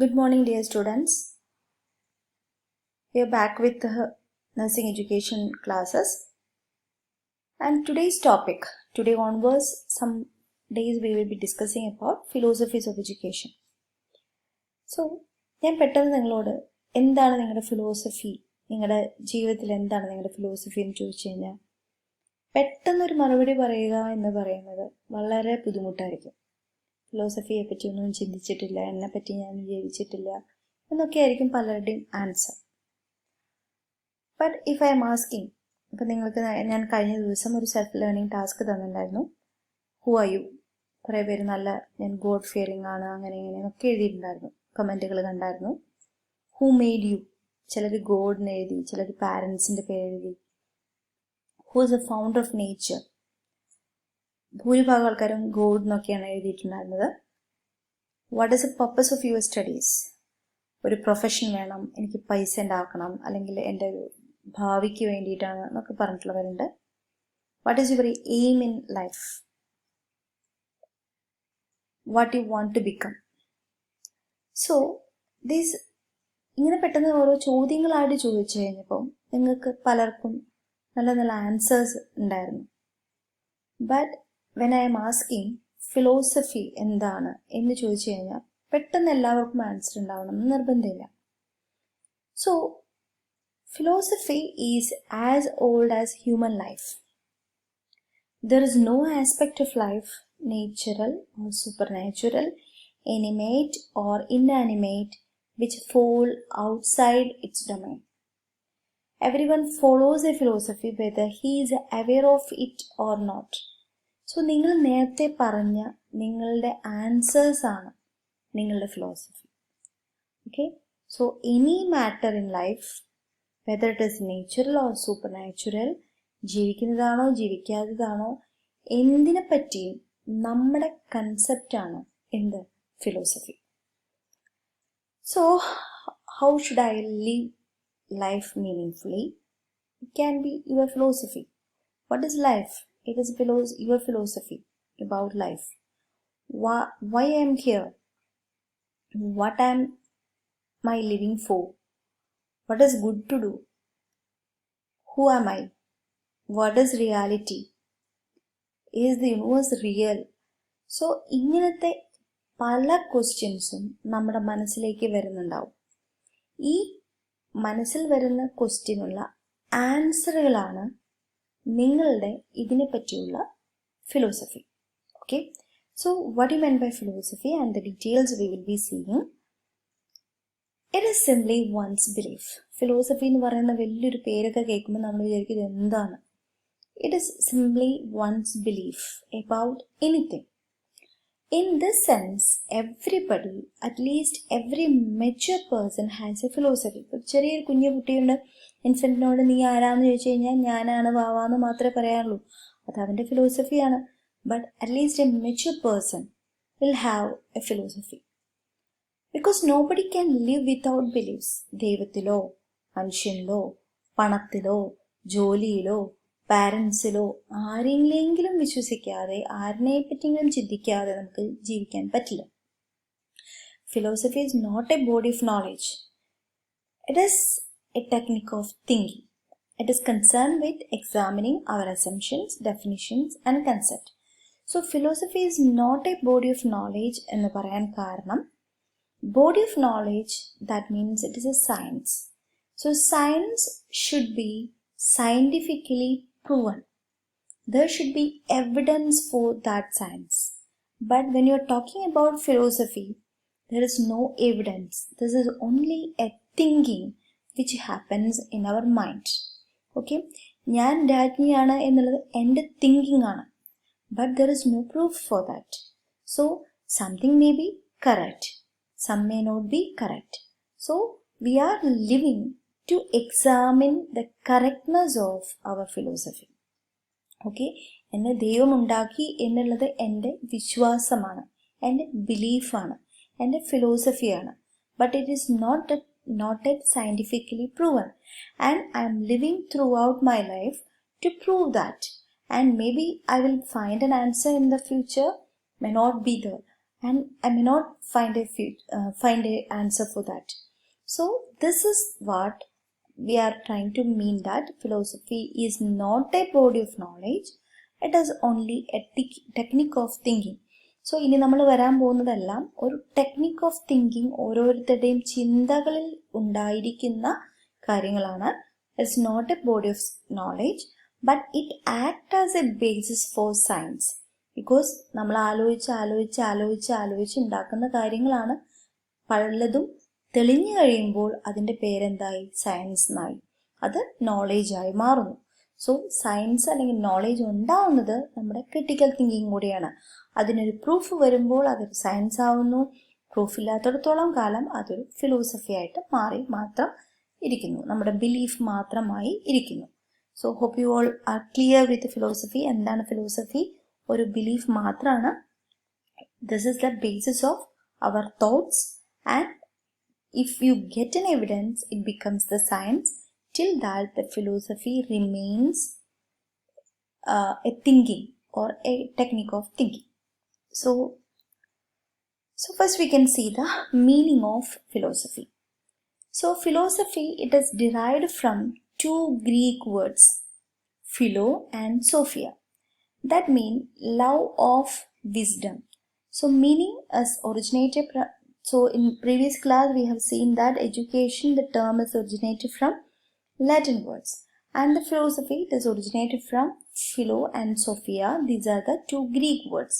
Good morning, dear students. We are back with the nursing education classes. And today's topic, today onwards, some days we will be discussing about philosophies of education. So, ഞാൻ പെട്ടെന്ന് നിങ്ങളോട് എന്താണ് നിങ്ങളുടെ philosophy, നിങ്ങളുടെ ജീവിതത്തിൽ എന്താണ് നിങ്ങളുടെ philosophy എന്ന് ചോദിച്ചു കഴിഞ്ഞാൽ പെട്ടെന്നൊരു മറുപടി പറയുക എന്ന് പറയുന്നത് വളരെ ബുദ്ധിമുട്ടായിരിക്കും. ഫിലോസഫിയെ പറ്റി ഒന്നും ചിന്തിച്ചിട്ടില്ല, എന്നെപ്പറ്റി ഞാൻ ജീവിച്ചിട്ടില്ല എന്നൊക്കെ ആയിരിക്കും പലരുടെയും answer. But if I am asking, ഇപ്പം നിങ്ങൾക്ക് ഞാൻ കഴിഞ്ഞ ദിവസം ഒരു സെൽഫ് ലേണിംഗ് ടാസ്ക് തന്നിട്ടുണ്ടായിരുന്നു. Who are you? കുറേ പേര് ഞാൻ ഗോഡ് ഫിയറിംഗ് ആണ് അങ്ങനെ ഇങ്ങനെയൊക്കെ എഴുതിയിട്ടുണ്ടായിരുന്നു, കമൻറ്റുകൾ കണ്ടായിരുന്നു. Who made you? ചിലർ ഗോഡിന് എഴുതി, ചിലർ പാരൻസിൻ്റെ പേര് എഴുതി. Who is a founder of nature? ഭൂരിഭാഗം ആൾക്കാരും ഗോഡ് എന്നൊക്കെയാണ് എഴുതിയിട്ടുണ്ടായിരുന്നത്. What is a purpose of your studies? ഒരു പ്രൊഫഷൻ വേണം, എനിക്ക് പൈസ ഉണ്ടാക്കണം, അല്ലെങ്കിൽ എൻ്റെ ഒരു ഭാവിക്ക് വേണ്ടിയിട്ടാണ് എന്നൊക്കെ പറഞ്ഞിട്ടുള്ളവരുണ്ട്. What is your aim in life? What you want to become? So ഇങ്ങനെ പെട്ടെന്ന് ഓരോ ചോദ്യങ്ങളായിട്ട് ചോദിച്ചു കഴിഞ്ഞപ്പോൾ നിങ്ങൾക്ക് പലർക്കും നല്ല നല്ല ആൻസേഴ്സ് ഉണ്ടായിരുന്നു. But when I am asking philosophy എന്താണ് എന്ന് ചോദിച്ചു കഴിഞ്ഞാൽ പെട്ടെന്ന് എല്ലാവർക്കും ആൻസർ ഉണ്ടാവണം എന്ന് നിർബന്ധമില്ല. So philosophy is as old as human life. There is no aspect of life, natural or supernatural, animate or inanimate, which fall outside its domain. Everyone follows a philosophy whether he is aware of it or not. So നിങ്ങൾ നേരത്തെ പറഞ്ഞ നിങ്ങളുടെ answers ആണ് നിങ്ങളുടെ philosophy. Okay, so any matter in life, whether it is natural or supernatural, ജീവിക്കുന്നതാണോ ജീവിക്കാത്തതാണോ, എന്തിനെ പറ്റിയും നമ്മുടെ കൺസെപ്റ്റാണ് എന്ത്? Philosophy. So how should I live life meaningfully? It can be your philosophy. What is life? It is your philosophy about life. Why I am here? What am I living for? What is good to do? Who am I? What is reality? Is the universe real? So ഇങ്ങനത്തെ പല ക്വസ്റ്റ്യൻസും നമ്മുടെ മനസ്സിലേക്ക് വരുന്നുണ്ടാവും. ഈ മനസ്സിൽ വരുന്ന ക്വസ്റ്റ്യനുള്ള ആൻസറുകളാണ് നിങ്ങളുടെ ഇതിനെ പറ്റിയുള്ള philosophy. Okay, so what you mean by philosophy and the details we will be seeing. It is simply one's belief. Philosophy എന്ന് പറയുന്ന വലിയൊരു പേരൊക്കെ കേൾക്കുമ്പോൾ നമ്മൾ വിചാരിക്കും ഇത് എന്താണ്? It is simply one's belief about anything. In this sense, everybody, at least every mature person has a philosophy. ഒരു ചെറിയൊരു കുഞ്ഞു കുട്ടിയുണ്ട്, ഇൻഫൻറ്റിനോട് നീ ആരാന്ന് ചോദിച്ചു കഴിഞ്ഞാൽ ഞാനാണ് വാവാന്ന് മാത്രമേ പറയാറുള്ളൂ. അത് അവൻ്റെ ഫിലോസഫിയാണ്. But at least a mature person will have a philosophy. Because nobody can live without believes. ദൈവത്തിലോ മനുഷ്യനിലോ പണത്തിലോ ജോലിയിലോ പാരൻസിലോ ആരെങ്കിലും വിശ്വസിക്കാതെ ആരിനെ പറ്റിയെങ്കിലും ചിന്തിക്കാതെ നമുക്ക് ജീവിക്കാൻ പറ്റില്ല. Philosophy is not a body of knowledge. It is a technique of thinking. It is concern with examining our assumptions, definitions and concept. So philosophy is not a body of knowledge എന്ന് പറയാൻ കാരണം, body of knowledge, that means it is A science. So science should be scientifically proven. There should be evidence for that science. But when you are talking about philosophy, there is no evidence. This is only a thinking which happens in our mind. Okay? ഞാൻ രാജ്ഞിയാണ് എന്നുള്ളത് എൻ്റെ thinking ആണ്. But there is no proof for that. So something may be correct. Some may not be correct. So we are living to examine the correctness of our philosophy. ഓക്കെ, എന്നെ ദൈവം ഉണ്ടാക്കി എന്നുള്ളത് എൻ്റെ വിശ്വാസമാണ്, എൻ്റെ ബിലീഫാണ്, എൻ്റെ ഫിലോസഫിയാണ്. But it is not yet scientifically proven. And I am living throughout my life to prove that. And maybe I will find an answer in the future, may not be there. and I may not find a answer for that. So this is what we are trying to mean, that philosophy is not a body of knowledge, it is only a technique of thinking. So ഇനി നമ്മൾ വരാൻ പോകുന്നതെല്ലാം ഒരു technique of thinking, ഓരോരുത്തരുടെയും ചിന്തകളിൽ ഉണ്ടായിരിക്കുന്ന കാര്യങ്ങളാണ്. It's not a body of knowledge, but it act as a basis for science. Because നമ്മൾ ആലോചിച്ച് ഉണ്ടാക്കുന്ന കാര്യങ്ങളാണ്. പലതും തെളിഞ്ഞു കഴിയുമ്പോൾ അതിൻ്റെ പേരെന്തായി? സയൻസ് എന്നായി. അത് നോളേജായി മാറുന്നു. സോ സയൻസ് അല്ലെങ്കിൽ നോളേജ് ഉണ്ടാവുന്നത് നമ്മുടെ ക്രിട്ടിക്കൽ തിങ്കിങ് കൂടിയാണ്. അതിനൊരു പ്രൂഫ് വരുമ്പോൾ അതൊരു സയൻസ് ആവുന്നു. പ്രൂഫ് ഇല്ലാത്തിടത്തോളം കാലം അതൊരു ഫിലോസഫി ആയിട്ട് മാത്രം ഇരിക്കുന്നു, നമ്മുടെ ബിലീഫ് മാത്രമായി ഇരിക്കുന്നു. So hope you all are clear with philosophy. എന്താണ് ഫിലോസഫി? ഒരു ബിലീഫ് മാത്രമാണ്. This is the basis of our thoughts, and if you get an evidence, it becomes the science. Till that, the philosophy remains a thinking or a technique of thinking. So first we can see the meaning of philosophy. So philosophy, it is derived from two Greek words, philo and sophia, that mean love of wisdom. So meaning is originated So in previous class we have seen that education, the term is originated from Latin words, and the philosophy, it is originated from philo and sophia. These are the two Greek words.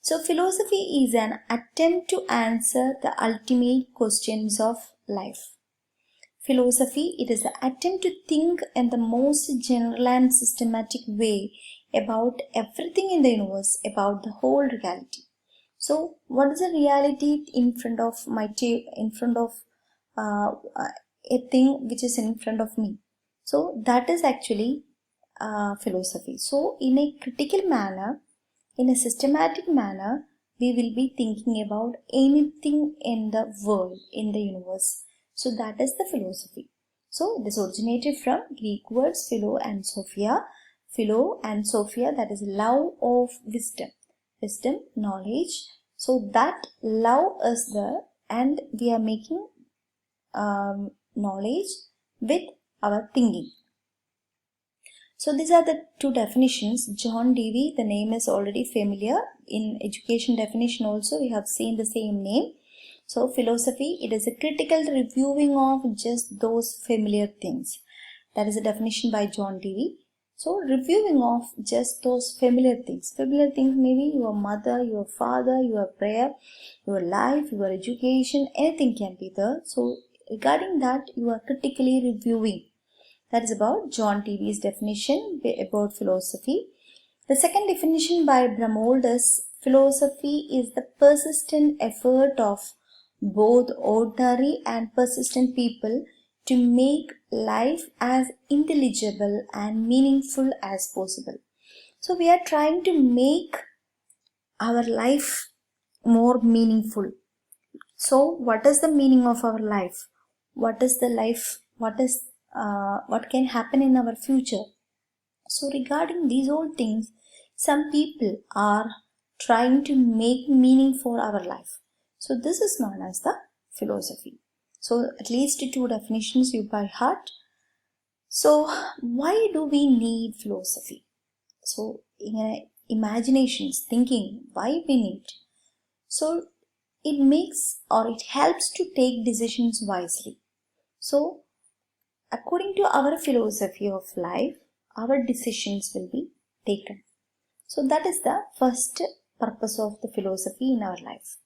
So philosophy is an attempt to answer the ultimate questions of life. Philosophy, it is an attempt to think in the most general and systematic way about everything in the universe, about the whole reality. So what is the reality in front of a thing which is in front of me? So that is actually philosophy. So in a critical manner, in a systematic manner, we will be thinking about anything in the world, in the universe. So that is the philosophy. So this originated from Greek words philo and sophia. Philo and sophia, that is love of wisdom, knowledge. So that love is there, and we are making knowledge with our thinking. So these are the two definitions. John Dewey, the name is already familiar. In education definition also we have seen the same name. So philosophy, it is a critical reviewing of just those familiar things. That is a definition by John Dewey. So reviewing of just those familiar things. Familiar things may be your mother, your father, your prayer, your life, your education, anything can be there. So regarding that, you are critically reviewing. That is about John Dewey's definition about philosophy. The second definition by Bramold is philosophy is the persistent effort of both ordinary and persistent people to make life as intelligible and meaningful as possible. So we are trying to make our life more meaningful. So what is the meaning of our life? What is the life? What can happen in our future? So regarding these all things, some people are trying to make meaning for our life. So this is known as the philosophy. So at least two definitions you by heart. So why do we need philosophy? So imaginations, thinking, why we need? So it makes, or it helps to take decisions wisely. So according to our philosophy of life, our decisions will be taken. So that is the first purpose of the philosophy in our life,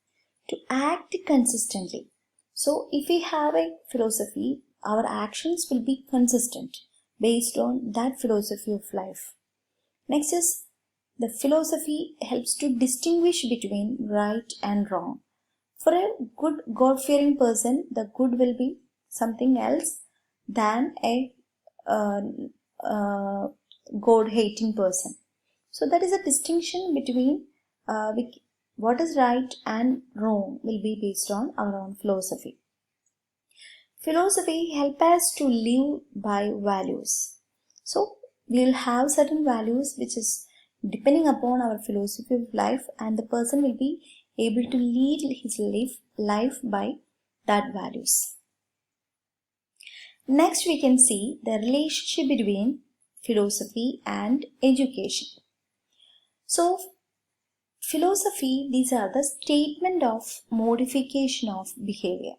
to act consistently. So if we have a philosophy, our actions will be consistent based on that philosophy of life. Next is, the philosophy helps to distinguish between right and wrong. For a good God-fearing person, the good will be something else than a God-hating person. So that is a distinction between what is right and wrong will be based on our own philosophy. Philosophy helps us to live by values. So we will have certain values which is depending upon our philosophy of life, and the person will be able to lead his life by that values. Next, we can see the relationship between philosophy and education. So, philosophy, these are the statement of modification of behavior,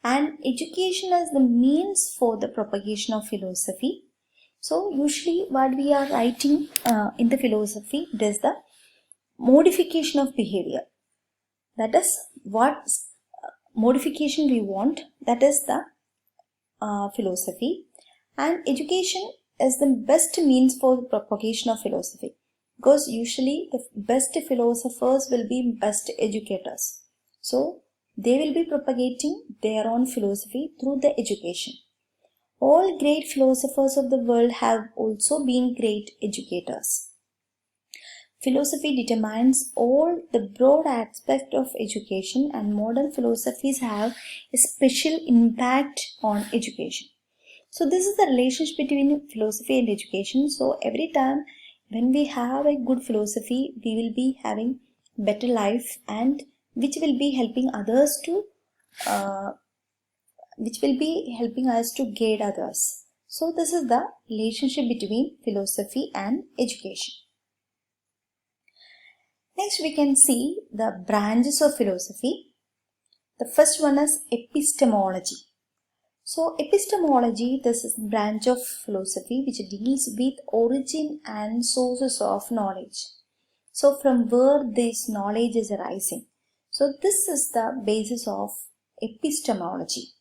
and education is the means for the propagation of philosophy. So, usually what we are writing in the philosophy, it is the modification of behavior. That is what modification we want, that is the philosophy, and education is the best means for the propagation of philosophy, because usually the best philosophers will be best educators, so they will be propagating their own philosophy through the education. All great philosophers of the world have also been great educators. Philosophy determines all the broad aspects of education, and modern philosophies have a special impact on education. So this is the relationship between philosophy and education. So every time when we have a good philosophy, we will be having better life, and which will be helping others to guide others. So this is the relationship between philosophy and education. Next, we can see the branches of philosophy. The first one is epistemology. So, epistemology, this is a branch of philosophy which deals with origin and sources of knowledge. So, from where this knowledge is arising. So, this is the basis of epistemology.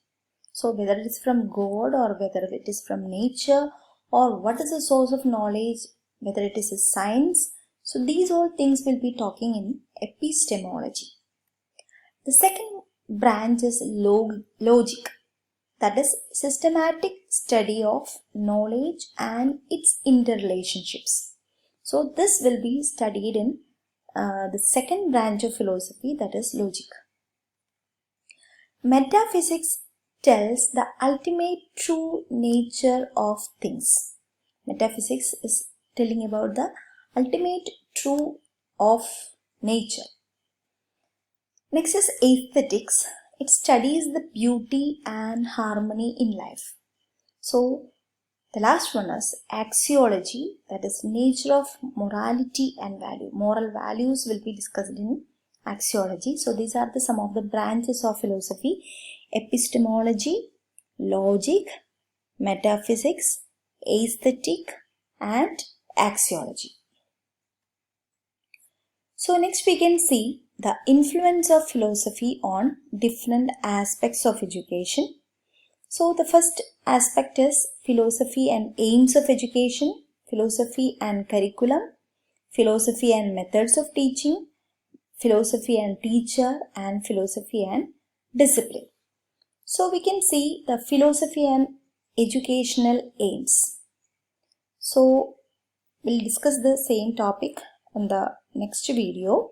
So, whether it is from God or whether it is from nature, or what is the source of knowledge, whether it is a science. So these all things will be talking in epistemology. The second branch is logic, that is systematic study of knowledge and its interrelationships. So this will be studied in the second branch of philosophy, that is logic. Metaphysics tells the ultimate true nature of things. Metaphysics is telling about the ultimate true of nature. Next is aesthetics. It studies the beauty and harmony in life. So the last one is axiology, that is nature of morality and value. Moral values will be discussed in axiology. So these are some of the branches of philosophy: epistemology, logic, metaphysics, aesthetic, and axiology. So next we can see the influence of philosophy on different aspects of education. So the first aspect is philosophy and aims of education, philosophy and curriculum, philosophy and methods of teaching, philosophy and teacher, and philosophy and discipline. So we can see the philosophy and educational aims. So we'll discuss the same topic in the next video.